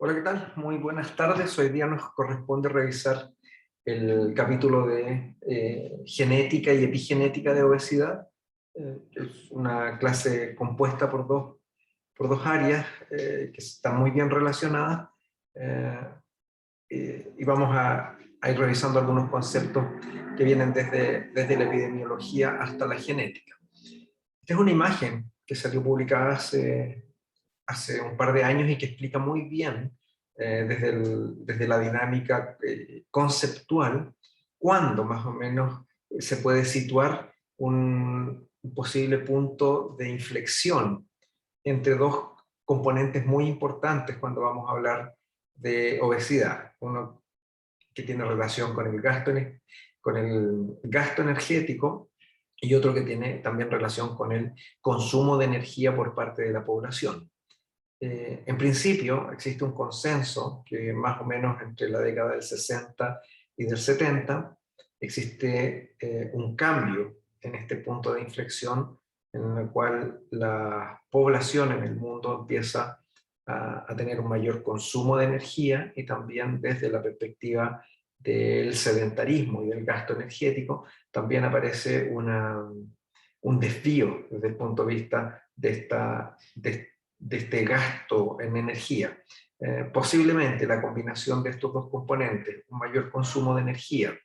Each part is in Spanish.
Hola, ¿qué tal? Muy buenas tardes. Hoy día nos corresponde revisar el capítulo de genética y epigenética de obesidad. Es una clase compuesta por dos áreas que están muy bien relacionadas, eh, y vamos a ir revisando algunos conceptos que vienen desde la epidemiología hasta la genética. Esta es una imagen que salió publicada hace un par de años y que explica muy bien, desde la dinámica conceptual, cuándo más o menos se puede situar un posible punto de inflexión entre dos componentes muy importantes cuando vamos a hablar de obesidad. Uno que tiene relación con el gasto energético, y otro que tiene también relación con el consumo de energía por parte de la población. En principio existe un consenso que más o menos entre la década del 60 y del 70 existe un cambio en este punto de inflexión en el cual la población en el mundo empieza a tener un mayor consumo de energía, y también desde la perspectiva del sedentarismo y del gasto energético también aparece un desvío desde el punto de vista de este gasto en energía. Posiblemente la combinación de estos dos componentes, un mayor consumo de energía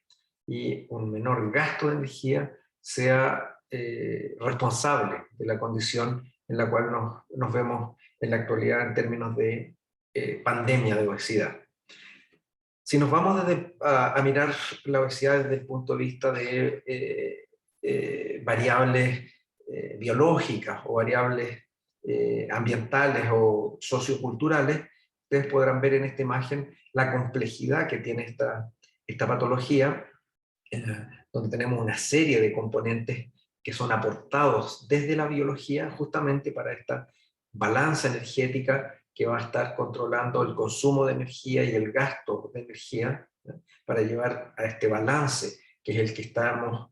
y un menor gasto de energía, sea responsable de la condición en la cual nos vemos en la actualidad en términos de pandemia de obesidad. Si nos vamos a mirar la obesidad desde el punto de vista de variables biológicas o variables ambientales o socioculturales, ustedes podrán ver en esta imagen la complejidad que tiene esta patología, eh, donde tenemos una serie de componentes que son aportados desde la biología justamente para esta balanza energética que va a estar controlando el consumo de energía y el gasto de energía, ¿no?, para llevar a este balance que es el que estamos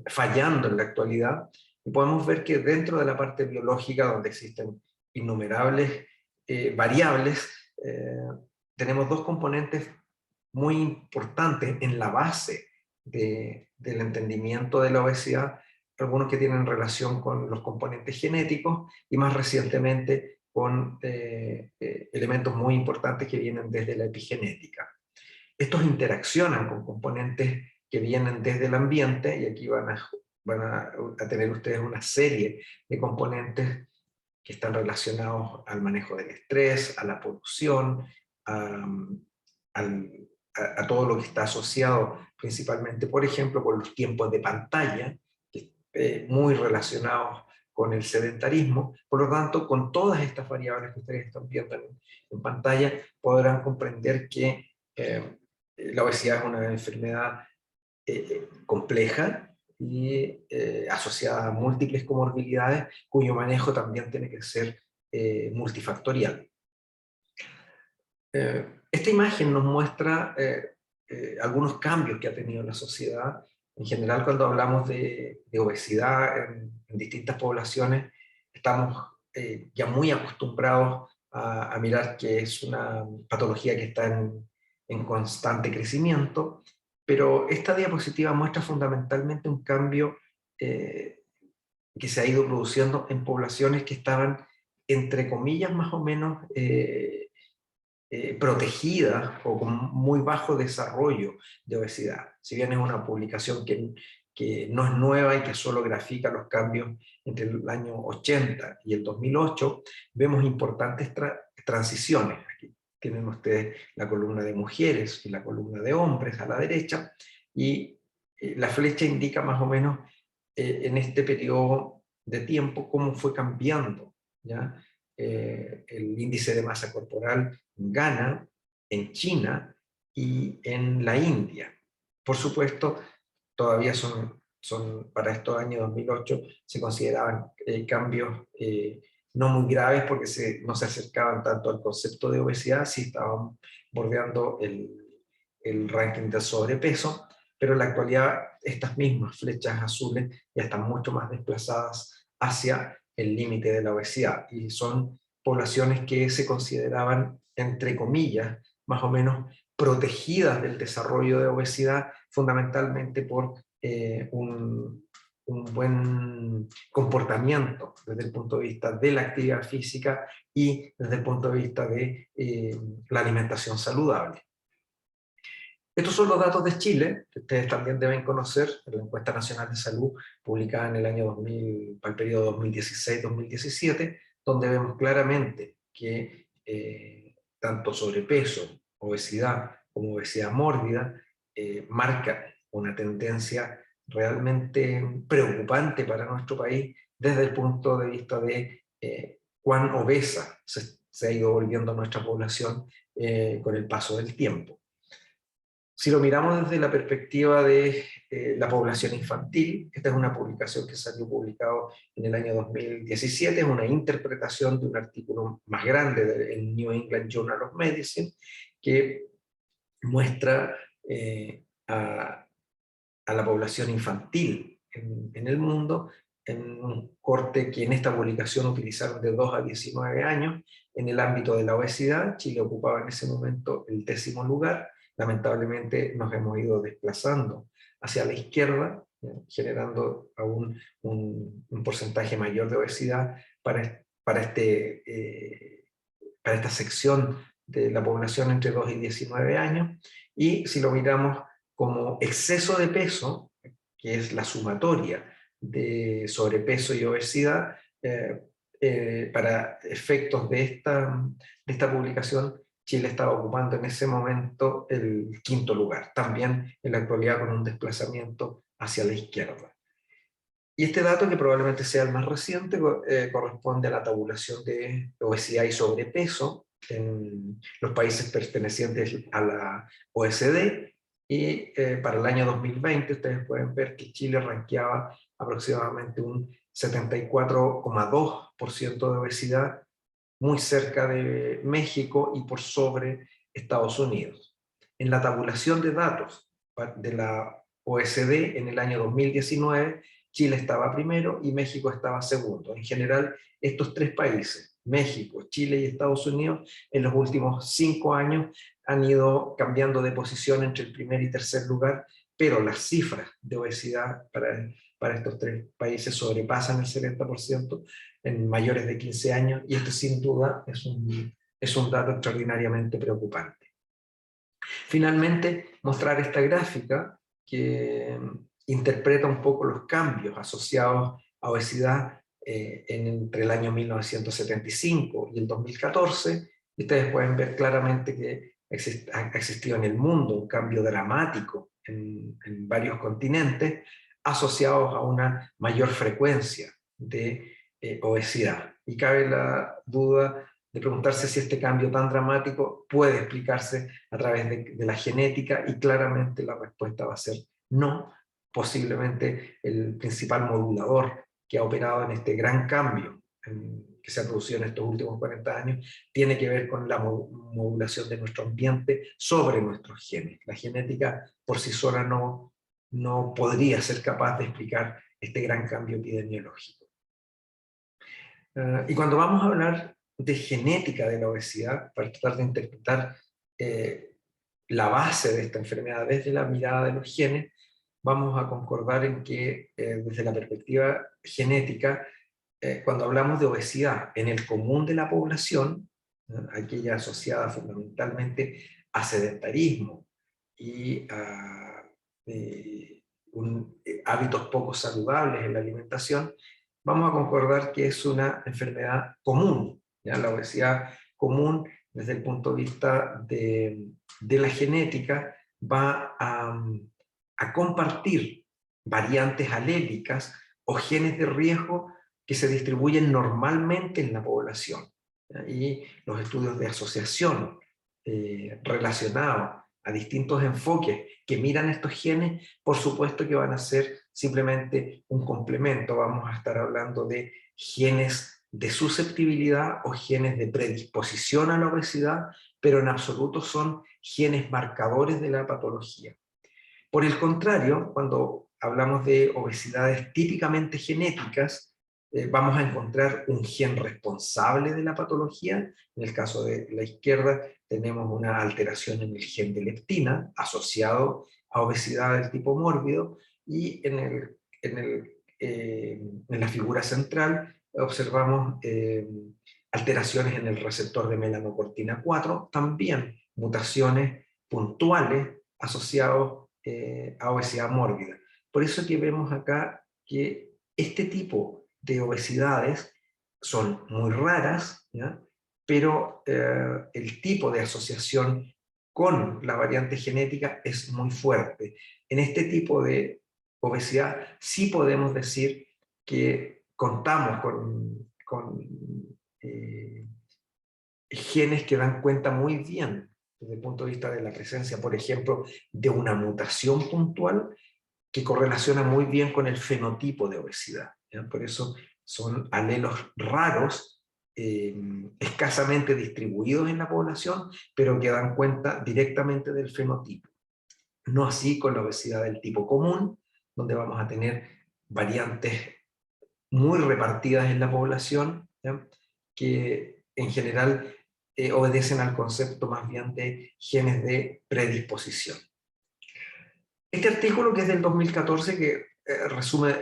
fallando en la actualidad. Y podemos ver que dentro de la parte biológica, donde existen innumerables variables, tenemos dos componentes muy importantes en la base del entendimiento de la obesidad, algunos que tienen relación con los componentes genéticos y más recientemente con elementos muy importantes que vienen desde la epigenética. Estos interaccionan con componentes que vienen desde el ambiente, y aquí van a tener ustedes una serie de componentes que están relacionados al manejo del estrés, a la polución, a, al, a todo lo que está asociado principalmente, por ejemplo, con los tiempos de pantalla, muy relacionados con el sedentarismo. Por lo tanto, con todas estas variables que ustedes están viendo en pantalla, podrán comprender que la obesidad es una enfermedad compleja y asociada a múltiples comorbilidades, cuyo manejo también tiene que ser multifactorial. Esta imagen nos muestra algunos cambios que ha tenido la sociedad. En general, cuando hablamos de obesidad en distintas poblaciones, estamos ya muy acostumbrados a mirar que es una patología que está en constante crecimiento, pero esta diapositiva muestra fundamentalmente un cambio eh, que se ha ido produciendo en poblaciones que estaban, entre comillas, más o menos protegidas o con muy bajo desarrollo de obesidad. Si bien es una publicación que no es nueva y que solo grafica los cambios entre el año 80 y el 2008, vemos importantes transiciones. Aquí tienen ustedes la columna de mujeres y la columna de hombres a la derecha, y la flecha indica más o menos en este periodo de tiempo cómo fue cambiando, ¿ya?, el índice de masa corporal en Ghana, en China y en la India. Por supuesto, todavía para estos años 2008, se consideraban cambios no muy graves porque no se acercaban tanto al concepto de obesidad, sí estaban bordeando el ranking de sobrepeso, pero en la actualidad estas mismas flechas azules ya están mucho más desplazadas hacia el límite de la obesidad, y son poblaciones que se consideraban entre comillas, más o menos protegidas del desarrollo de obesidad, fundamentalmente por un buen comportamiento desde el punto de vista de la actividad física y desde el punto de vista de la alimentación saludable. Estos son los datos de Chile, que ustedes también deben conocer, la encuesta nacional de salud publicada en el año 2000, para el periodo 2016-2017, donde vemos claramente que tanto sobrepeso, obesidad como obesidad mórbida marcan una tendencia realmente preocupante para nuestro país desde el punto de vista de cuán obesa se ha ido volviendo nuestra población con el paso del tiempo. Si lo miramos desde la perspectiva de la población infantil, esta es una publicación que salió publicado en el año 2017, es una interpretación de un artículo más grande del New England Journal of Medicine, que muestra a la población infantil en el mundo, en un corte que en esta publicación utilizaron de 2 a 19 años. En el ámbito de la obesidad, Chile ocupaba en ese momento el 10º lugar. Lamentablemente nos hemos ido desplazando hacia la izquierda, generando aún un porcentaje mayor de obesidad para esta sección de la población entre 2 y 19 años. Y si lo miramos como exceso de peso, que es la sumatoria de sobrepeso y obesidad, para efectos de esta publicación, Chile estaba ocupando en ese momento el 5º lugar, también en la actualidad con un desplazamiento hacia la izquierda. Y este dato, que probablemente sea el más reciente, corresponde a la tabulación de obesidad y sobrepeso en los países pertenecientes a la OECD, y para el año 2020 ustedes pueden ver que Chile rankeaba aproximadamente un 74,2% de obesidad, muy cerca de México y por sobre Estados Unidos. En la tabulación de datos de la OECD en el año 2019, Chile estaba primero y México estaba segundo. En general, estos 3 países, México, Chile y Estados Unidos, en los últimos 5 años han ido cambiando de posición entre el primer y tercer lugar, pero las cifras de obesidad para estos 3 países sobrepasan el 70% en mayores de 15 años, y esto sin duda es un dato extraordinariamente preocupante. Finalmente, mostrar esta gráfica que interpreta un poco los cambios asociados a obesidad entre el año 1975 y el 2014, y ustedes pueden ver claramente que ha existido en el mundo un cambio dramático en varios continentes asociados a una mayor frecuencia de obesidad. Y cabe la duda de preguntarse si este cambio tan dramático puede explicarse a través de la genética, y claramente la respuesta va a ser no. Posiblemente el principal modulador que ha operado en este gran cambio que se ha producido en estos últimos 40 años tiene que ver con la modulación de nuestro ambiente sobre nuestros genes. La genética por sí sola no podría ser capaz de explicar este gran cambio epidemiológico. Y cuando vamos a hablar de genética de la obesidad, para tratar de interpretar la base de esta enfermedad desde la mirada de los genes, vamos a concordar en que desde la perspectiva genética, cuando hablamos de obesidad en el común de la población, aquella asociada fundamentalmente a sedentarismo y a hábitos poco saludables en la alimentación, vamos a concordar que es una enfermedad común, ¿ya? La obesidad común, desde el punto de vista de la genética, va a compartir variantes alélicas o genes de riesgo que se distribuyen normalmente en la población. Y los estudios de asociación relacionados a distintos enfoques que miran estos genes, por supuesto que van a ser simplemente un complemento. Vamos a estar hablando de genes de susceptibilidad o genes de predisposición a la obesidad, pero en absoluto son genes marcadores de la patología. Por el contrario, cuando hablamos de obesidades típicamente genéticas, vamos a encontrar un gen responsable de la patología. En el caso de la izquierda tenemos una alteración en el gen de leptina asociado a obesidad del tipo mórbido, y en la figura central observamos alteraciones en el receptor de melanocortina 4, también mutaciones puntuales asociadas a obesidad mórbida. Por eso que vemos acá que este tipo de obesidades son muy raras, ¿ya? Pero el tipo de asociación con la variante genética es muy fuerte. En este tipo de obesidad sí podemos decir que contamos con genes que dan cuenta muy bien desde el punto de vista de la presencia, por ejemplo, de una mutación puntual que correlaciona muy bien con el fenotipo de obesidad, ¿ya? Por eso son alelos raros, escasamente distribuidos en la población, pero que dan cuenta directamente del fenotipo. No así con la obesidad del tipo común, donde vamos a tener variantes muy repartidas en la población, ¿ya? Que en general obedecen al concepto más bien de genes de predisposición. Este artículo, que es del 2014, que resume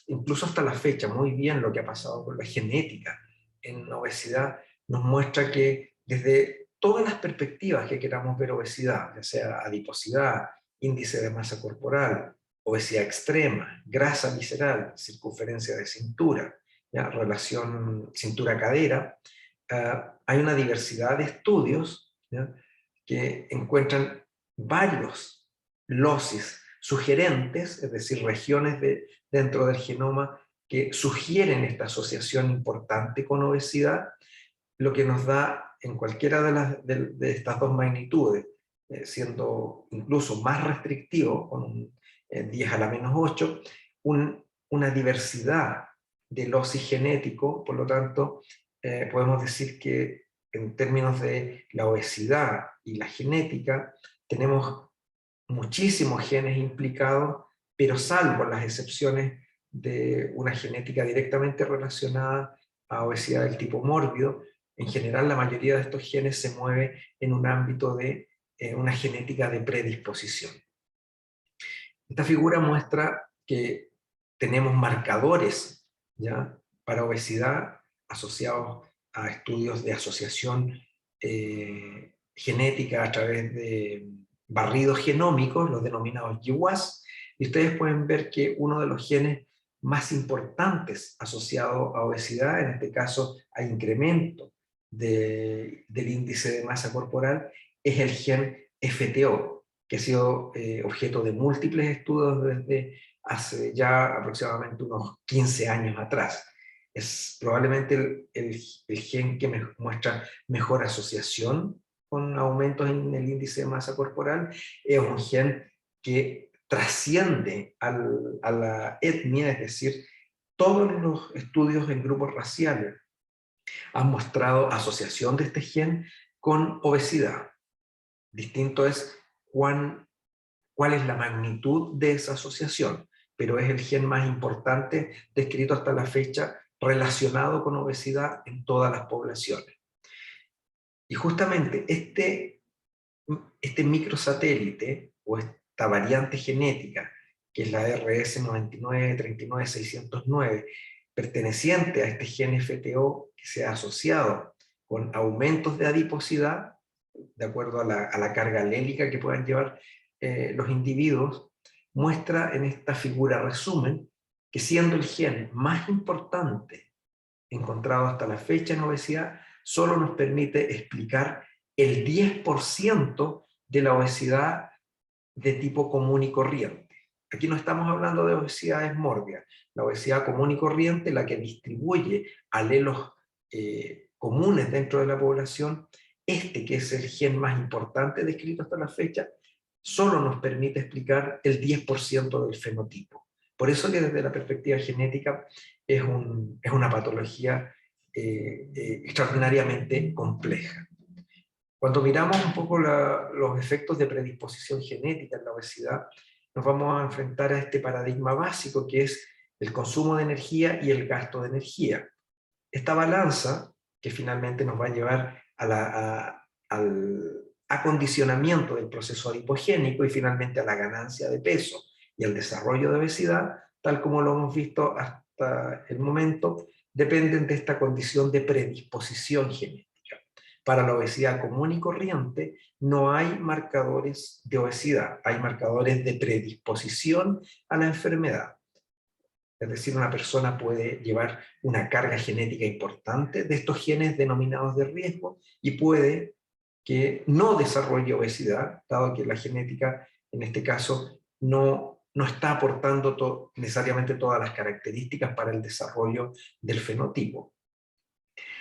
incluso hasta la fecha muy bien lo que ha pasado con la genética en obesidad, nos muestra que desde todas las perspectivas que queramos ver obesidad, ya sea adiposidad, índice de masa corporal, obesidad extrema, grasa visceral, circunferencia de cintura, ¿ya? Relación cintura-cadera, hay una diversidad de estudios, ¿ya? Que encuentran varios locis sugerentes, es decir, regiones dentro del genoma que sugieren esta asociación importante con obesidad, lo que nos da en cualquiera de estas dos magnitudes, siendo incluso más restrictivo, con un 10 a la menos 8, una diversidad de loci genético. Por lo tanto, podemos decir que en términos de la obesidad y la genética, tenemos muchísimos genes implicados, pero salvo las excepciones de una genética directamente relacionada a obesidad del tipo mórbido, en general la mayoría de estos genes se mueve en un ámbito de una genética de predisposición. Esta figura muestra que tenemos marcadores, ¿ya?, para obesidad asociados a estudios de asociación genética a través de barridos genómicos, los denominados GWAS, y ustedes pueden ver que uno de los genes más importantes asociado a obesidad, en este caso a incremento del índice de masa corporal, es el gen FTO, que ha sido objeto de múltiples estudios desde hace ya aproximadamente unos 15 años atrás. Es probablemente el gen que muestra mejor asociación con aumentos en el índice de masa corporal. Es un gen que trasciende a la etnia, es decir, todos los estudios en grupos raciales han mostrado asociación de este gen con obesidad. Distinto es cuál es la magnitud de esa asociación, pero es el gen más importante descrito hasta la fecha relacionado con obesidad en todas las poblaciones. Y justamente este microsatélite, o esta variante genética, que es la RS9939609, perteneciente a este gen FTO, que se ha asociado con aumentos de adiposidad, de acuerdo a la carga alélica que puedan llevar los individuos, muestra en esta figura resumen que, siendo el gen más importante encontrado hasta la fecha en obesidad, solo nos permite explicar el 10% de la obesidad de tipo común y corriente. Aquí no estamos hablando de obesidades mórbidas. La obesidad común y corriente, la que distribuye alelos comunes dentro de la población, que es el gen más importante descrito hasta la fecha, solo nos permite explicar el 10% del fenotipo. Por eso que desde la perspectiva genética es una patología extraordinariamente compleja. Cuando miramos un poco los efectos de predisposición genética en la obesidad, nos vamos a enfrentar a este paradigma básico, que es el consumo de energía y el gasto de energía. Esta balanza, que finalmente nos va a llevar al acondicionamiento del proceso adipogénico y finalmente a la ganancia de peso y al desarrollo de obesidad, tal como lo hemos visto hasta el momento, dependen de esta condición de predisposición genética. Para la obesidad común y corriente no hay marcadores de obesidad, hay marcadores de predisposición a la enfermedad. Es decir, una persona puede llevar una carga genética importante de estos genes denominados de riesgo y puede que no desarrolle obesidad, dado que la genética, en este caso, no está aportando necesariamente todas las características para el desarrollo del fenotipo.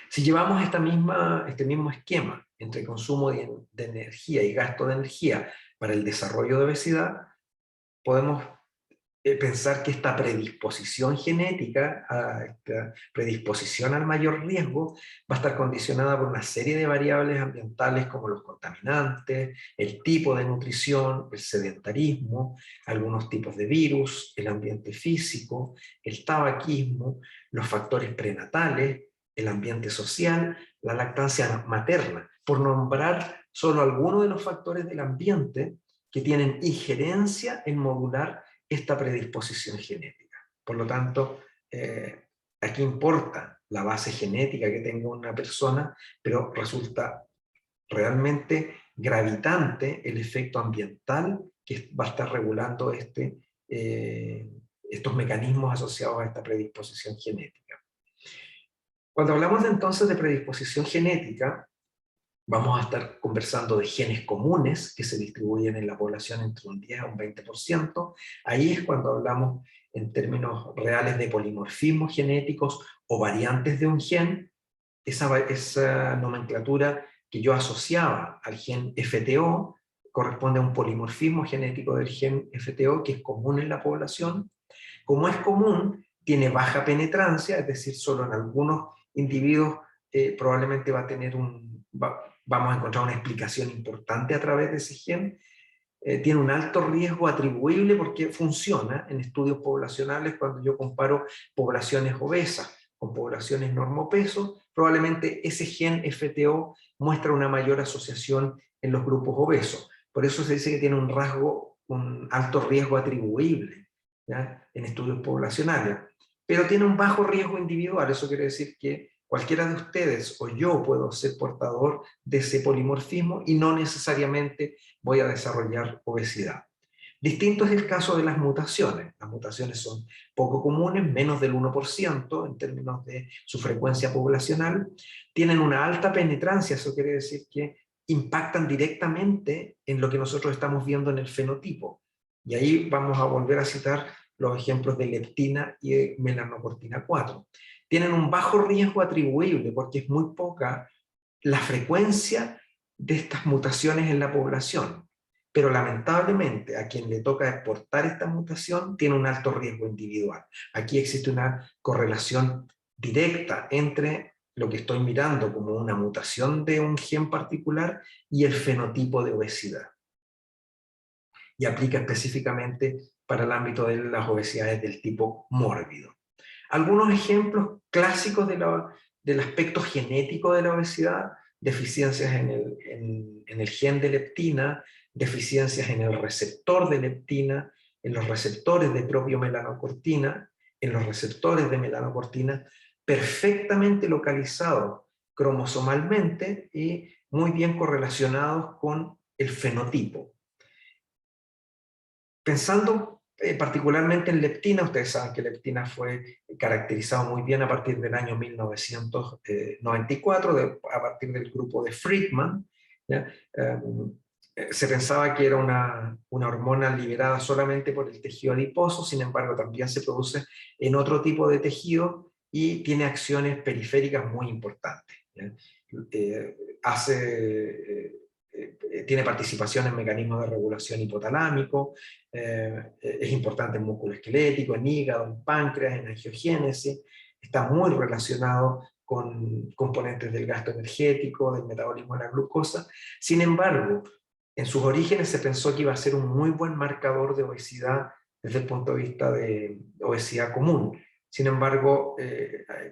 Si llevamos este mismo esquema entre consumo de energía y gasto de energía para el desarrollo de obesidad, podemos pensar que esta predisposición genética, esta predisposición al mayor riesgo, va a estar condicionada por una serie de variables ambientales como los contaminantes, el tipo de nutrición, el sedentarismo, algunos tipos de virus, el ambiente físico, el tabaquismo, los factores prenatales, el ambiente social, la lactancia materna, por nombrar solo algunos de los factores del ambiente que tienen injerencia en modular esta predisposición genética. Por lo tanto, aquí importa la base genética que tenga una persona, pero resulta realmente gravitante el efecto ambiental que va a estar regulando estos mecanismos asociados a esta predisposición genética. Cuando hablamos entonces de predisposición genética, vamos a estar conversando de genes comunes que se distribuyen en la población entre un 10 a un 20%. Ahí es cuando hablamos en términos reales de polimorfismos genéticos o variantes de un gen. Esa nomenclatura que yo asociaba al gen FTO corresponde a un polimorfismo genético del gen FTO que es común en la población. Como es común, tiene baja penetrancia, es decir, solo en algunos individuos probablemente va a tener vamos a encontrar una explicación importante a través de ese gen. Tiene un alto riesgo atribuible porque funciona en estudios poblacionales cuando yo comparo poblaciones obesas con poblaciones normopeso, probablemente ese gen FTO muestra una mayor asociación en los grupos obesos. Por eso se dice que tiene un alto riesgo atribuible, ¿ya?, en estudios poblacionales. Pero tiene un bajo riesgo individual, eso quiere decir que cualquiera de ustedes o yo puedo ser portador de ese polimorfismo y no necesariamente voy a desarrollar obesidad. Distinto es el caso de las mutaciones. Las mutaciones son poco comunes, menos del 1% en términos de su frecuencia poblacional. Tienen una alta penetrancia, eso quiere decir que impactan directamente en lo que nosotros estamos viendo en el fenotipo. Y ahí vamos a volver a citar los ejemplos de leptina y melanocortina 4. Tienen un bajo riesgo atribuible porque es muy poca la frecuencia de estas mutaciones en la población, pero lamentablemente a quien le toca exportar esta mutación tiene un alto riesgo individual. Aquí existe una correlación directa entre lo que estoy mirando como una mutación de un gen particular y el fenotipo de obesidad. Y aplica específicamente para el ámbito de las obesidades del tipo mórbido. Algunos ejemplos clásicos del aspecto genético de la obesidad: deficiencias en el gen de leptina, deficiencias en el receptor de leptina, en los receptores de propio melanocortina, en los receptores de melanocortina, perfectamente localizados cromosomalmente y muy bien correlacionados con el fenotipo. Pensando particularmente en leptina, ustedes saben que leptina fue caracterizado muy bien a partir del año 1994, a partir del grupo de Friedman, ¿ya? Se pensaba que era una hormona liberada solamente por el tejido adiposo, sin embargo también se produce en otro tipo de tejido y tiene acciones periféricas muy importantes, ¿ya? Tiene participación en mecanismos de regulación hipotalámico, es importante en músculo esquelético, en hígado, en páncreas, en angiogénesis, está muy relacionado con componentes del gasto energético, del metabolismo de la glucosa. Sin embargo, en sus orígenes se pensó que iba a ser un muy buen marcador de obesidad desde el punto de vista de obesidad común. Sin embargo,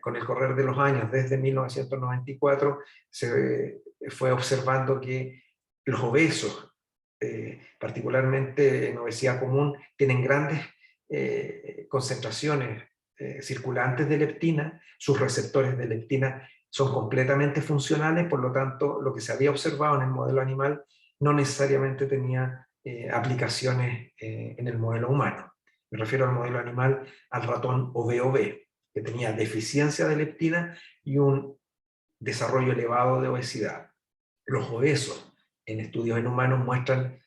con el correr de los años, desde 1994, se fue observando que los obesos, particularmente en obesidad común, tienen grandes concentraciones circulantes de leptina, sus receptores de leptina son completamente funcionales, por lo tanto, lo que se había observado en el modelo animal no necesariamente tenía aplicaciones en el modelo humano. Me refiero al modelo animal, al ratón OV-OV, que tenía deficiencia de leptina y un desarrollo elevado de obesidad. Los obesos en estudios en humanos muestran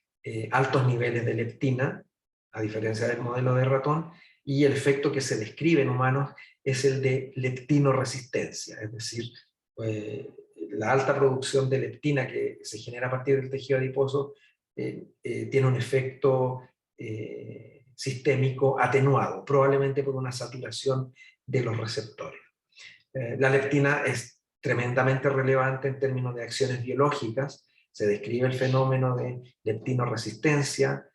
altos niveles de leptina, a diferencia del modelo de ratón, y el efecto que se describe en humanos es el de leptinoresistencia, es decir, la alta producción de leptina que se genera a partir del tejido adiposo tiene un efecto sistémico atenuado, probablemente por una saturación de los receptores. La leptina es tremendamente relevante en términos de acciones biológicas, se describe el fenómeno de leptinoresistencia,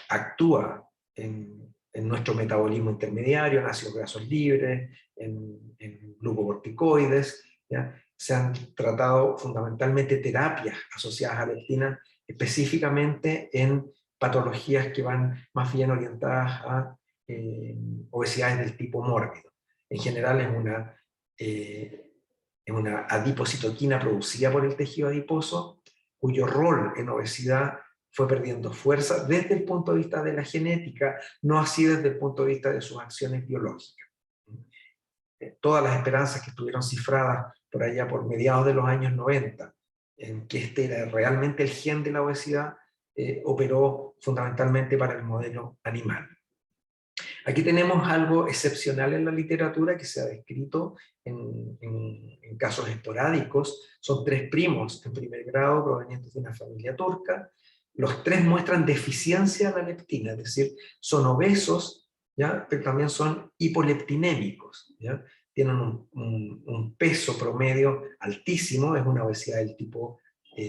actúa en nuestro metabolismo intermediario, en ácidos grasos libres, en glucocorticoides, ¿ya? Se han tratado fundamentalmente terapias asociadas a leptina, específicamente en patologías que van más bien orientadas a obesidades del tipo mórbido. En general es una adipocitoquina producida por el tejido adiposo, cuyo rol en obesidad fue perdiendo fuerza desde el punto de vista de la genética, no así desde el punto de vista de sus acciones biológicas. Todas las esperanzas que estuvieron cifradas por allá por mediados de los años 90, en que este era realmente el gen de la obesidad, operó fundamentalmente para el modelo animal. Aquí tenemos algo excepcional en la literatura que se ha descrito en casos esporádicos. Son 3 primos en primer grado provenientes de una familia turca. Los 3 muestran deficiencia de la leptina, es decir, son obesos, ¿ya? Pero también son hipoleptinémicos, ¿ya? Tienen un peso promedio altísimo, es una obesidad del tipo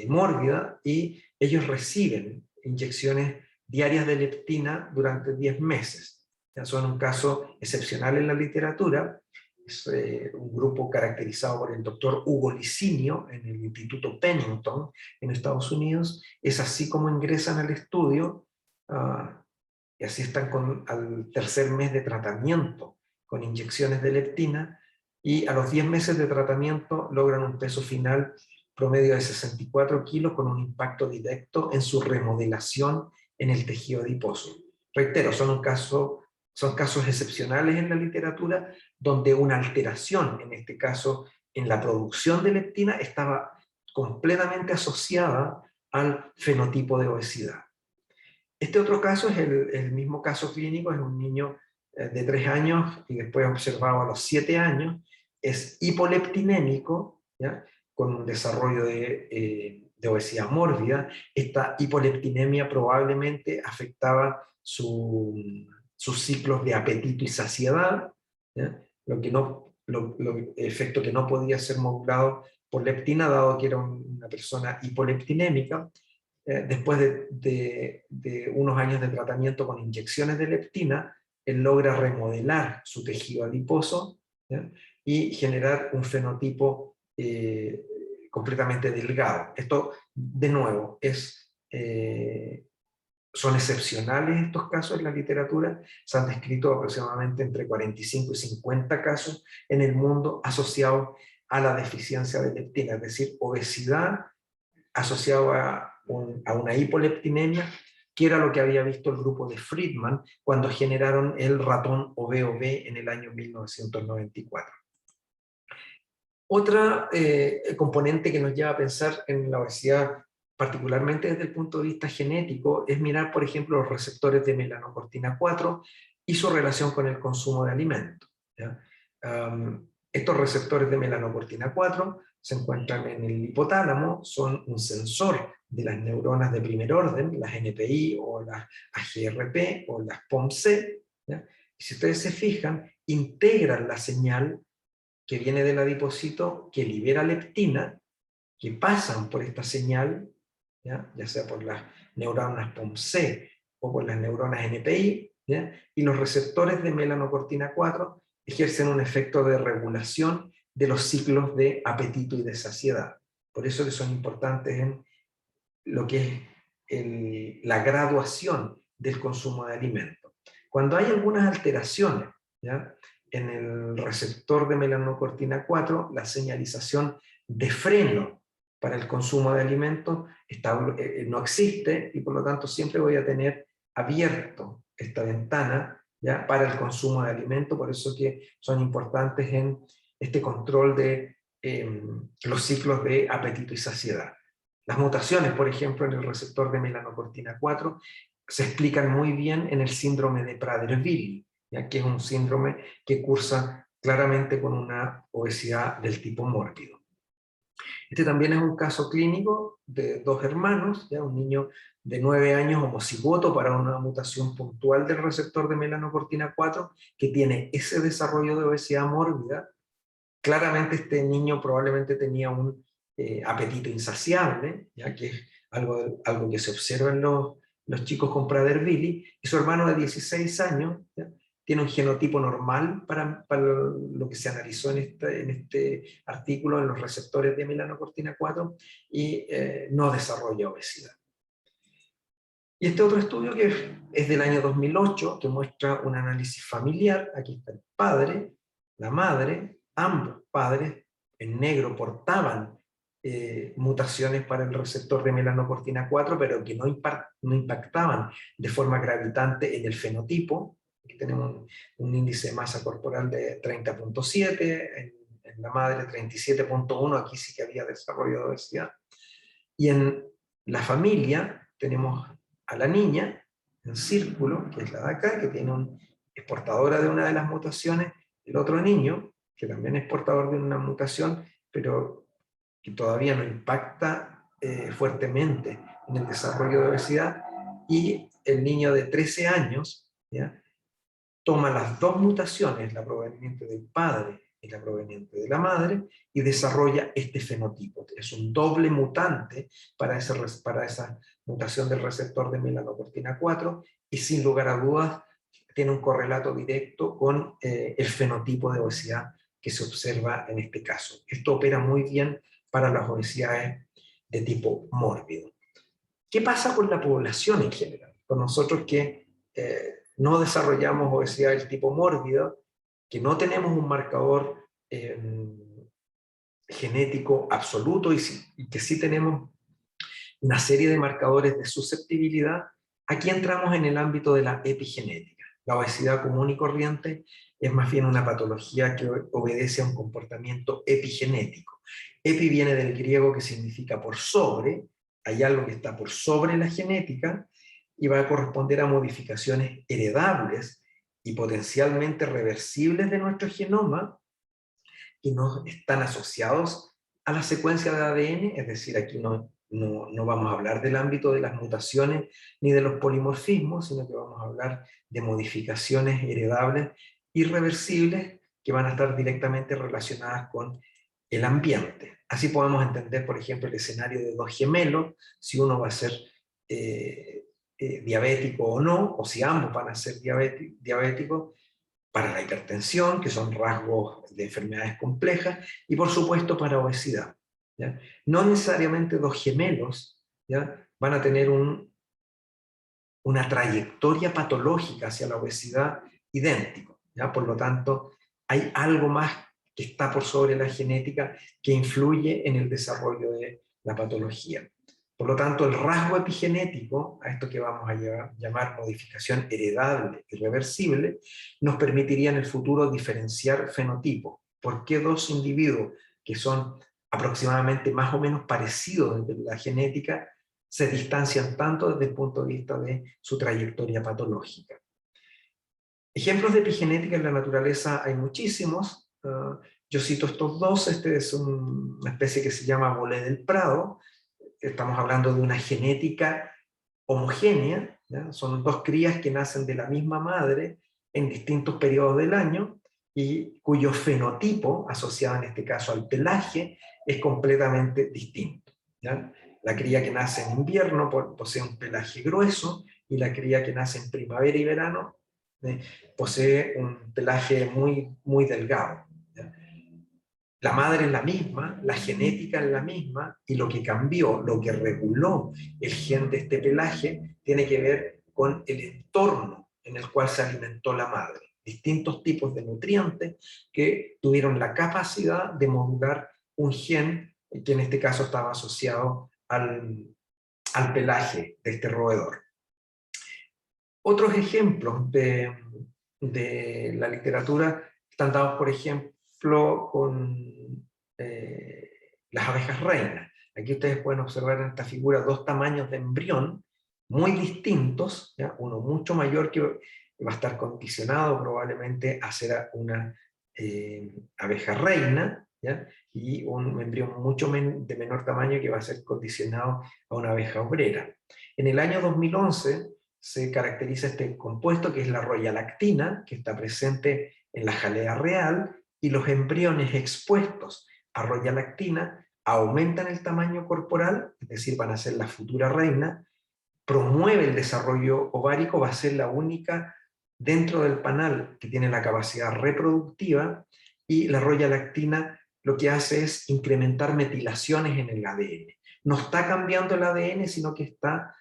mórbida, y ellos reciben inyecciones diarias de leptina durante 10 meses. Ya son un caso excepcional en la literatura. Es un grupo caracterizado por el doctor Hugo Licinio en el Instituto Pennington en Estados Unidos. Es así como ingresan al estudio y así están al tercer mes de tratamiento con inyecciones de leptina, y a los 10 meses de tratamiento logran un peso final promedio de 64 kilos con un impacto directo en su remodelación en el tejido adiposo. Reitero, son casos excepcionales en la literatura donde una alteración, en este caso en la producción de leptina, estaba completamente asociada al fenotipo de obesidad. Este otro caso es el mismo caso clínico, es un niño de 3 años y después observado a los 7 años, es hipoleptinémico, ¿ya? Con un desarrollo de obesidad mórbida. Esta hipoleptinemia probablemente afectaba sus ciclos de apetito y saciedad, ¿ya? Efecto que no podía ser modulado por leptina, dado que era una persona hipoleptinémica. Después de unos años de tratamiento con inyecciones de leptina, él logra remodelar su tejido adiposo, ¿ya? Y generar un fenotipo completamente delgado. Esto, de nuevo, son excepcionales estos casos en la literatura. Se han descrito aproximadamente entre 45 y 50 casos en el mundo asociados a la deficiencia de leptina, es decir, obesidad asociado a una hipoleptinemia, que era lo que había visto el grupo de Friedman cuando generaron el ratón OV-OV en el año 1994. Otra componente que nos lleva a pensar en la obesidad, particularmente desde el punto de vista genético, es mirar, por ejemplo, los receptores de melanocortina 4 y su relación con el consumo de alimentos, ¿ya? Estos receptores de melanocortina 4 se encuentran en el hipotálamo, son un sensor de las neuronas de primer orden, las NPI o las AGRP o las POMC, ¿ya? Y si ustedes se fijan, integran la señal que viene del adipocito, que libera leptina, que pasan por esta señal, ya sea por las neuronas POMC o por las neuronas NPI, ¿ya? Y los receptores de melanocortina 4 ejercen un efecto de regulación de los ciclos de apetito y de saciedad. Por eso que son importantes en lo que es la graduación del consumo de alimentos. Cuando hay algunas alteraciones, ¿ya?, en el receptor de melanocortina 4, la señalización de freno para el consumo de alimentos no existe, y por lo tanto siempre voy a tener abierto esta ventana, ¿ya?, para el consumo de alimentos. Por eso que son importantes en este control de los ciclos de apetito y saciedad. Las mutaciones, por ejemplo, en el receptor de melanocortina 4 se explican muy bien en el síndrome de Prader-Willi, ya que es un síndrome que cursa claramente con una obesidad del tipo mórbido. Este también es un caso clínico de dos hermanos, ya un niño de 9 años homocigoto para una mutación puntual del receptor de melanocortina 4 que tiene ese desarrollo de obesidad mórbida. Claramente este niño probablemente tenía un apetito insaciable, ya que es algo que se observa en los chicos con Prader-Willi, y su hermano de 16 años, ¿ya?, tiene un genotipo normal para lo que se analizó en este artículo, en los receptores de melanocortina 4, y no desarrolla obesidad. Y este otro estudio, que es del año 2008, que muestra un análisis familiar. Aquí está el padre, la madre, ambos padres en negro portaban mutaciones para el receptor de melanocortina 4, pero que no impactaban de forma gravitante en el fenotipo. Aquí tenemos un índice de masa corporal de 30.7, en la madre 37.1, aquí sí que había desarrollo de obesidad. Y en la familia tenemos a la niña en círculo, que es la de acá, que es portadora de una de las mutaciones, el otro niño, que también es portador de una mutación, pero que todavía no impacta fuertemente en el desarrollo de obesidad, y el niño de 13 años, ¿ya?, toma las dos mutaciones, la proveniente del padre y la proveniente de la madre, y desarrolla este fenotipo. Es un doble mutante para esa mutación del receptor de melanocortina 4, y sin lugar a dudas tiene un correlato directo con el fenotipo de obesidad que se observa en este caso. Esto opera muy bien para las obesidades de tipo mórbido. ¿Qué pasa con la población en general? Con nosotros que no desarrollamos obesidad del tipo mórbido, que no tenemos un marcador genético absoluto, y que sí tenemos una serie de marcadores de susceptibilidad. Aquí entramos en el ámbito de la epigenética. La obesidad común y corriente es más bien una patología que obedece a un comportamiento epigenético. Epi viene del griego, que significa por sobre. Hay algo que está por sobre la genética y va a corresponder a modificaciones heredables y potencialmente reversibles de nuestro genoma, que no están asociados a la secuencia de ADN. Es decir, aquí no vamos a hablar del ámbito de las mutaciones ni de los polimorfismos, sino que vamos a hablar de modificaciones heredables irreversibles que van a estar directamente relacionadas con el ambiente. Así podemos entender, por ejemplo, el escenario de dos gemelos, si uno va a ser diabético o no, o si ambos van a ser diabéticos, para la hipertensión, que son rasgos de enfermedades complejas, y por supuesto para obesidad, ¿ya? No necesariamente dos gemelos, ¿ya?, van a tener una trayectoria patológica hacia la obesidad idéntico, ¿ya? Por lo tanto, hay algo más que está por sobre la genética que influye en el desarrollo de la patología. Por lo tanto, el rasgo epigenético, a esto que vamos a llamar modificación heredable y reversible, nos permitiría en el futuro diferenciar fenotipos. ¿Por qué dos individuos que son aproximadamente más o menos parecidos desde la genética se distancian tanto desde el punto de vista de su trayectoria patológica? Ejemplos de epigenética en la naturaleza hay muchísimos. Yo cito estos dos. Este es una especie que se llama bolé del prado. Estamos hablando de una genética homogénea, ¿ya? Son dos crías que nacen de la misma madre en distintos periodos del año, y cuyo fenotipo, asociado en este caso al pelaje, es completamente distinto, ¿ya? La cría que nace en invierno posee un pelaje grueso, y la cría que nace en primavera y verano posee un pelaje muy delgado. ¿Ya? La madre es la misma, la genética es la misma, y lo que cambió, lo que reguló el gen de este pelaje, tiene que ver con el entorno en el cual se alimentó la madre. Distintos tipos de nutrientes que tuvieron la capacidad de modular un gen que en este caso estaba asociado al pelaje de este roedor. Otros ejemplos de la literatura están dados, por ejemplo, con las abejas reinas. Aquí ustedes pueden observar en esta figura dos tamaños de embrión muy distintos, ¿ya? Uno mucho mayor, que va a estar condicionado probablemente a ser una abeja reina, ¿ya? Y un embrión de menor tamaño que va a ser condicionado a una abeja obrera. En el año 2011 se caracteriza este compuesto, que es la royalactina, que está presente en la jalea real, y los embriones expuestos a royalactina aumentan el tamaño corporal, es decir, van a ser la futura reina, promueve el desarrollo ovárico, va a ser la única dentro del panal que tiene la capacidad reproductiva, y la royalactina lo que hace es incrementar metilaciones en el ADN. No está cambiando el ADN, sino que está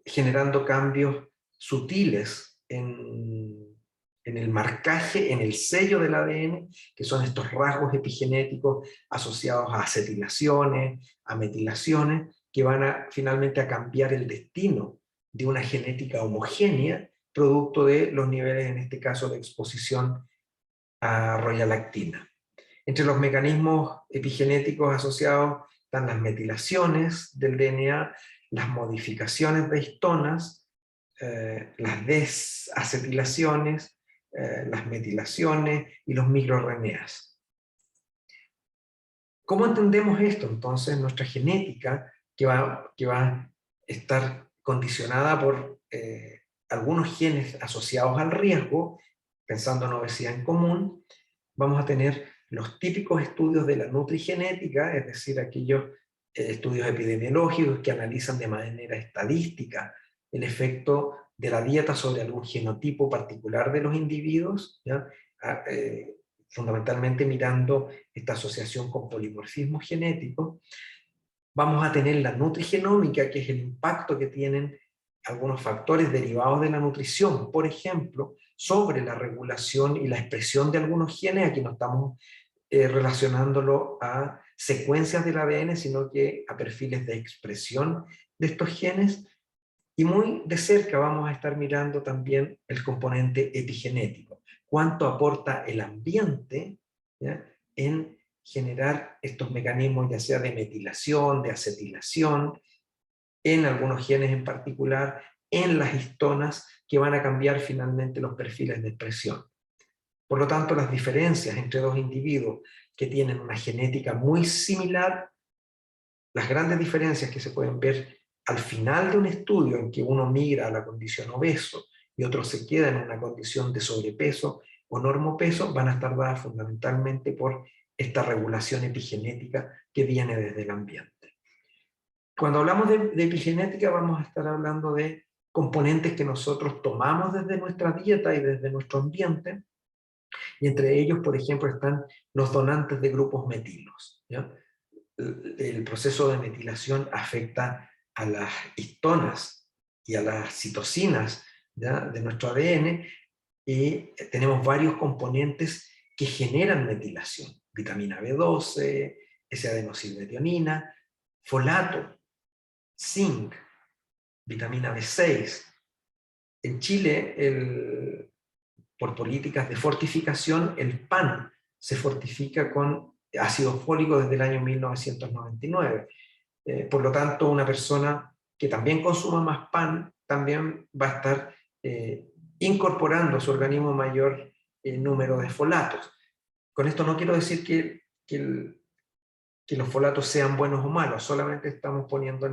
generando cambios sutiles en el marcaje, en el sello del ADN, que son estos rasgos epigenéticos asociados a acetilaciones, a metilaciones, que van finalmente a cambiar el destino de una genética homogénea, producto de los niveles, en este caso, de exposición a royalactina. Entre los mecanismos epigenéticos asociados están las metilaciones del DNA, las modificaciones de histonas, las desacetilaciones, las metilaciones y los microRNAs. ¿Cómo entendemos esto? Entonces, nuestra genética, que va a estar condicionada por algunos genes asociados al riesgo, pensando en obesidad en común, vamos a tener los típicos estudios de la nutrigenética, es decir, aquellos estudios epidemiológicos que analizan de manera estadística el efecto de la dieta sobre algún genotipo particular de los individuos, ¿ya? Fundamentalmente mirando esta asociación con polimorfismo genético. Vamos a tener la nutrigenómica, que es el impacto que tienen algunos factores derivados de la nutrición, por ejemplo, sobre la regulación y la expresión de algunos genes. Aquí no estamos relacionándolo a secuencias del ADN, sino que a perfiles de expresión de estos genes. Y muy de cerca vamos a estar mirando también el componente epigenético. Cuánto aporta el ambiente, ¿ya?, en generar estos mecanismos, ya sea de metilación, de acetilación, en algunos genes en particular, en las histonas, que van a cambiar finalmente los perfiles de expresión. Por lo tanto, las diferencias entre dos individuos que tienen una genética muy similar, las grandes diferencias que se pueden ver al final de un estudio en que uno migra a la condición obeso y otro se queda en una condición de sobrepeso o normopeso, van a estar dadas fundamentalmente por esta regulación epigenética que viene desde el ambiente. Cuando hablamos de epigenética, vamos a estar hablando de componentes que nosotros tomamos desde nuestra dieta y desde nuestro ambiente, y entre ellos, por ejemplo, están los donantes de grupos metilos, ¿ya? El proceso de metilación afecta a las histonas y a las citocinas, ¿ya?, de nuestro ADN, y tenemos varios componentes que generan metilación: vitamina B12, S-adenosilmetionina, folato, zinc, vitamina B6. En Chile, por políticas de fortificación, el pan se fortifica con ácido fólico desde el año 1999. Por lo tanto, una persona que también consuma más pan también va a estar incorporando a su organismo mayor número de folatos. Con esto no quiero decir que los folatos sean buenos o malos, solamente estamos poniendo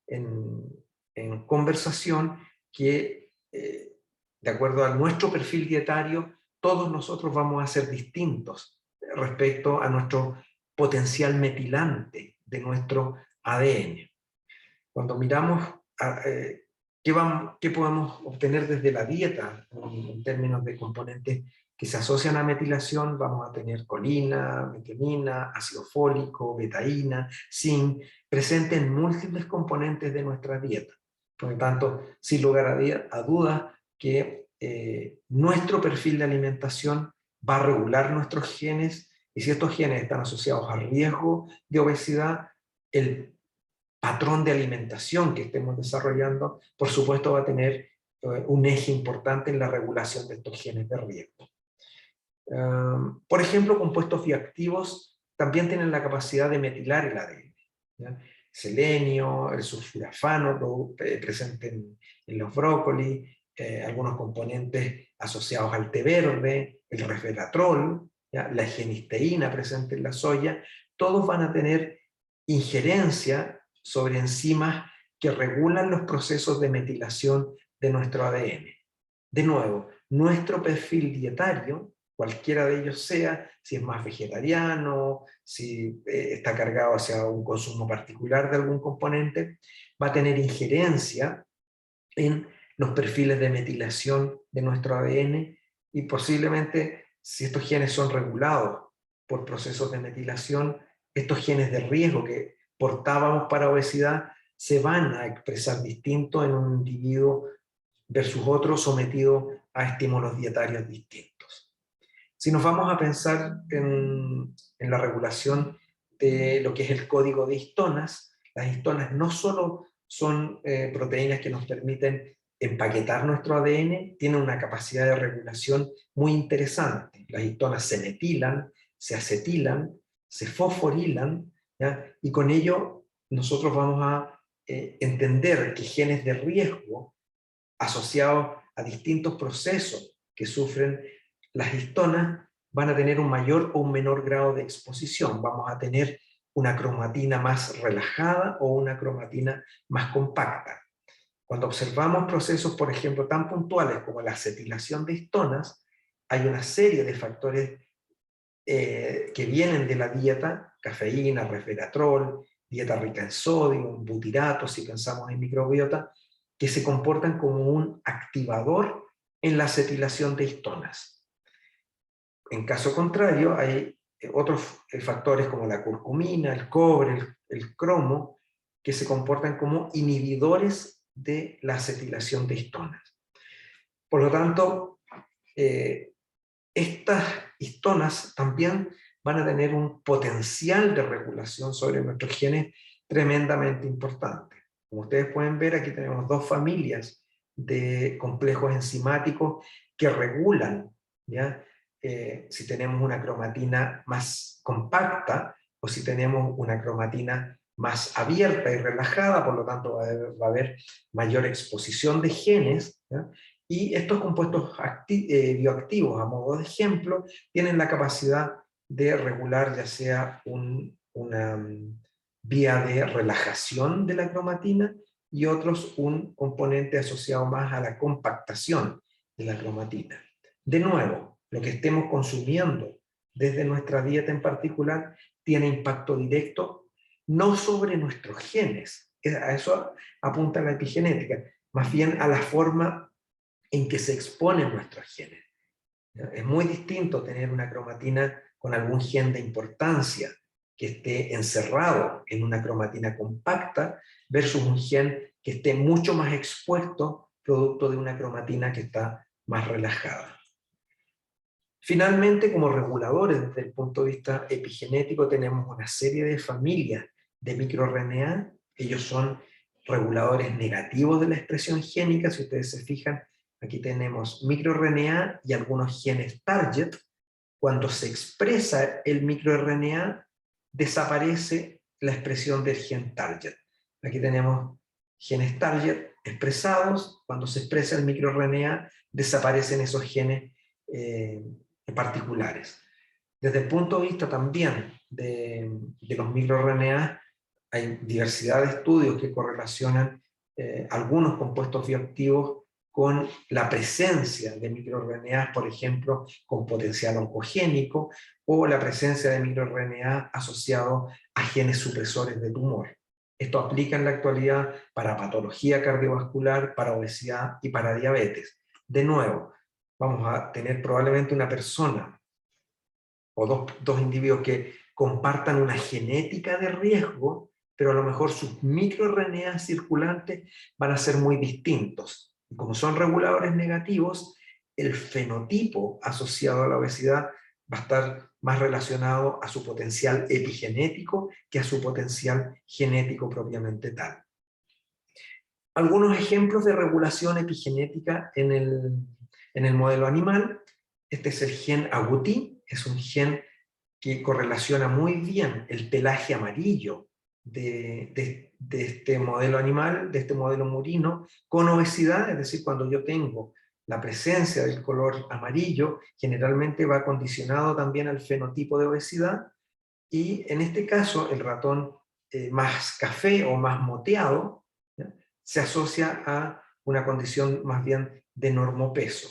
en conversación que, de acuerdo a nuestro perfil dietario, todos nosotros vamos a ser distintos respecto a nuestro potencial metilante de nuestro ADN. Cuando miramos qué podemos obtener desde la dieta en términos de componentes que se asocian a metilación? Vamos a tener colina, metionina, ácido fólico, betaína, zinc, presente en múltiples componentes de nuestra dieta. Por lo tanto, sin lugar a dudas, que nuestro perfil de alimentación va a regular nuestros genes, y si estos genes están asociados al riesgo de obesidad, el patrón de alimentación que estemos desarrollando, por supuesto, va a tener un eje importante en la regulación de estos genes de riesgo. Por ejemplo, compuestos bioactivos también tienen la capacidad de metilar el ADN. ¿Ya? Selenio, el sulfurafano presente en los brócolis, algunos componentes asociados al té verde, el resveratrol, ¿ya? La genisteína presente en la soya, todos van a tener injerencia sobre enzimas que regulan los procesos de metilación de nuestro ADN. De nuevo, nuestro perfil dietario, cualquiera de ellos sea, si es más vegetariano, si está cargado hacia un consumo particular de algún componente, va a tener injerencia en los perfiles de metilación de nuestro ADN, y posiblemente, si estos genes son regulados por procesos de metilación, estos genes de riesgo que portábamos para obesidad se van a expresar distinto en un individuo versus otro sometido a estímulos dietarios distintos. Si nos vamos a pensar en la regulación de lo que es el código de histonas, las histonas no solo son proteínas que nos permiten empaquetar nuestro ADN, tienen una capacidad de regulación muy interesante. Las histonas se metilan, se acetilan, se fosforilan, ¿ya? Y con ello nosotros vamos a entender que genes de riesgo asociados a distintos procesos que sufren las histonas van a tener un mayor o un menor grado de exposición. Vamos a tener una cromatina más relajada o una cromatina más compacta. Cuando observamos procesos, por ejemplo, tan puntuales como la acetilación de histonas, hay una serie de factores que vienen de la dieta: cafeína, resveratrol, dieta rica en sodio, butiratos, si pensamos en microbiota, que se comportan como un activador en la acetilación de histonas. En caso contrario, hay otros factores como la curcumina, el cobre, el cromo, que se comportan como inhibidores de la acetilación de histonas. Por lo tanto, estas histonas también van a tener un potencial de regulación sobre nuestros genes tremendamente importante. Como ustedes pueden ver, aquí tenemos dos familias de complejos enzimáticos que regulan, ¿ya? Si tenemos una cromatina más compacta o si tenemos una cromatina más abierta y relajada, por lo tanto va a haber mayor exposición de genes, ¿ya? Y estos compuestos bioactivos, a modo de ejemplo, tienen la capacidad de regular ya sea una vía de relajación de la cromatina, y otros un componente asociado más a la compactación de la cromatina. De nuevo, lo que estemos consumiendo desde nuestra dieta en particular tiene impacto directo no sobre nuestros genes, a eso apunta la epigenética, más bien a la forma en que se exponen nuestros genes. Es muy distinto tener una cromatina con algún gen de importancia que esté encerrado en una cromatina compacta versus un gen que esté mucho más expuesto producto de una cromatina que está más relajada. Finalmente, como reguladores desde el punto de vista epigenético, tenemos una serie de familias de microRNA. Ellos son reguladores negativos de la expresión génica. Si ustedes se fijan, aquí tenemos microRNA y algunos genes target. Cuando se expresa el microRNA, desaparece la expresión del gen target. Aquí tenemos genes target expresados. Cuando se expresa el microRNA, desaparecen esos genes particulares. Desde el punto de vista también de los microRNA, hay diversidad de estudios que correlacionan algunos compuestos bioactivos con la presencia de microRNA, por ejemplo, con potencial oncogénico, o la presencia de microRNA asociado a genes supresores de tumor. Esto aplica en la actualidad para patología cardiovascular, para obesidad y para diabetes. De nuevo, vamos a tener probablemente una persona o dos individuos que compartan una genética de riesgo, pero a lo mejor sus microRNA circulantes van a ser muy distintos. Y como son reguladores negativos, el fenotipo asociado a la obesidad va a estar más relacionado a su potencial epigenético que a su potencial genético propiamente tal. Algunos ejemplos de regulación epigenética en el modelo animal. Este es el gen agouti, es un gen que correlaciona muy bien el pelaje amarillo de este modelo animal, de este modelo murino, con obesidad. Es decir, cuando yo tengo la presencia del color amarillo, generalmente va condicionado también al fenotipo de obesidad, y en este caso el ratón más café o más moteado, ¿ya?, se asocia a una condición más bien de normopeso.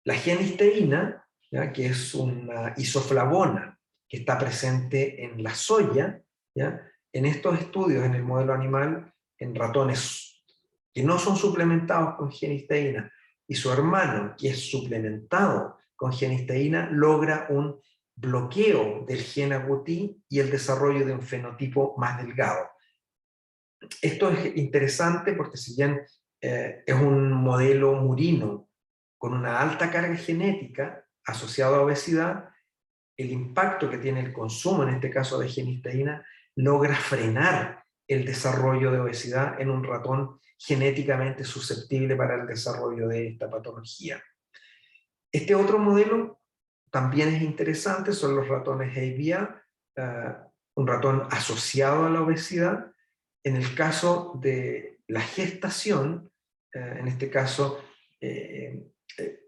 La genisteína, ¿ya?, que es una isoflavona que está presente en la soya, ¿ya?, en estos estudios en el modelo animal, en ratones que no son suplementados con genisteína, y su hermano, que es suplementado con genisteína, logra un bloqueo del gen agouti y el desarrollo de un fenotipo más delgado. Esto es interesante porque si bien es un modelo murino con una alta carga genética asociado a obesidad, el impacto que tiene el consumo, en este caso de genisteína, logra frenar el desarrollo de obesidad en un ratón genéticamente susceptible para el desarrollo de esta patología. Este otro modelo también es interesante, son los ratones AVIA, un ratón asociado a la obesidad. En el caso de la gestación, en este caso,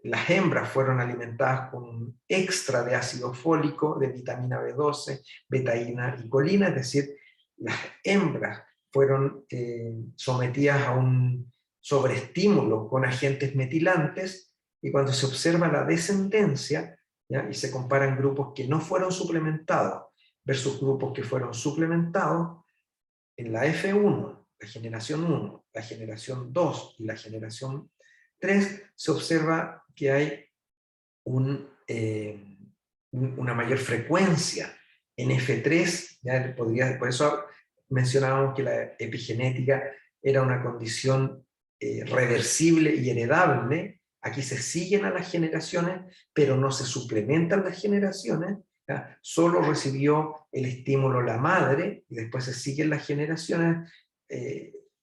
las hembras fueron alimentadas con un extra de ácido fólico, de vitamina B12, betaína y colina, es decir, las hembras fueron sometidas a un sobreestímulo con agentes metilantes, y cuando se observa la descendencia, ¿ya?, y se comparan grupos que no fueron suplementados versus grupos que fueron suplementados, en la F1, la generación 1, la generación 2 y la generación 3, se observa que hay una mayor frecuencia en F3, ¿ya? Por eso mencionábamos que la epigenética era una condición reversible y heredable. Aquí se siguen a las generaciones, pero no se suplementan las generaciones, ¿ya? Solo recibió el estímulo la madre, y después se siguen las generaciones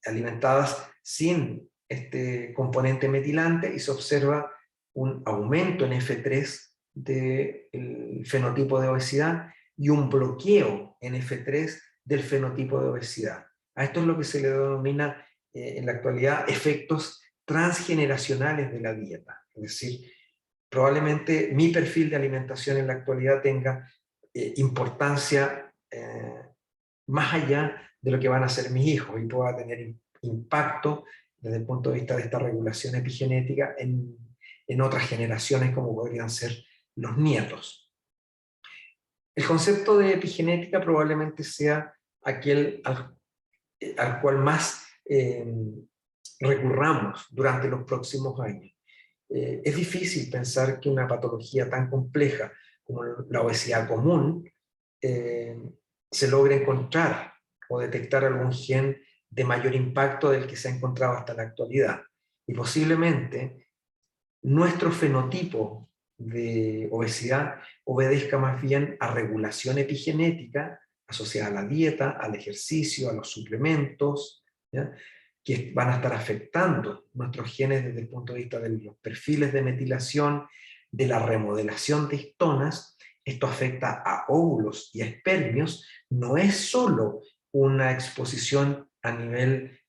alimentadas sin este componente metilante, y se observa un aumento en F3 del fenotipo de obesidad y un bloqueo en F3 del fenotipo de obesidad. A esto es lo que se le denomina en la actualidad efectos transgeneracionales de la dieta. Es decir, probablemente mi perfil de alimentación en la actualidad tenga importancia más allá de lo que van a hacer mis hijos, y pueda tener impacto desde el punto de vista de esta regulación epigenética en otras generaciones, como podrían ser los nietos. El concepto de epigenética probablemente sea aquel al cual más recurramos durante los próximos años. Es difícil pensar que una patología tan compleja como la obesidad común se logre encontrar o detectar algún gen de mayor impacto del que se ha encontrado hasta la actualidad. Y posiblemente nuestro fenotipo de obesidad obedezca más bien a regulación epigenética asociada a la dieta, al ejercicio, a los suplementos, ¿ya?, que van a estar afectando nuestros genes desde el punto de vista de los perfiles de metilación, de la remodelación de histonas. Esto afecta a óvulos y a espermios. No es solo una exposición a nivel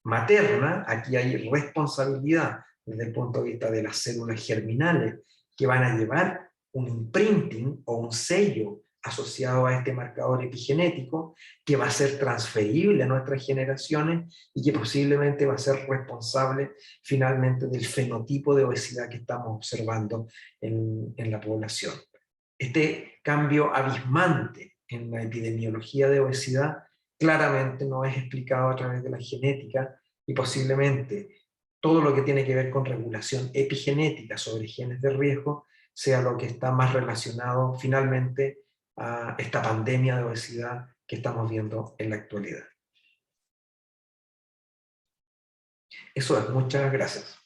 materna, aquí hay responsabilidad desde el punto de vista de las células germinales, que van a llevar un imprinting o un sello asociado a este marcador epigenético, que va a ser transferible a nuestras generaciones y que posiblemente va a ser responsable finalmente del fenotipo de obesidad que estamos observando en la población. Este cambio abismante en la epidemiología de obesidad claramente no es explicado a través de la genética, y posiblemente todo lo que tiene que ver con regulación epigenética sobre genes de riesgo sea lo que está más relacionado finalmente a esta pandemia de obesidad que estamos viendo en la actualidad. Eso es, muchas gracias.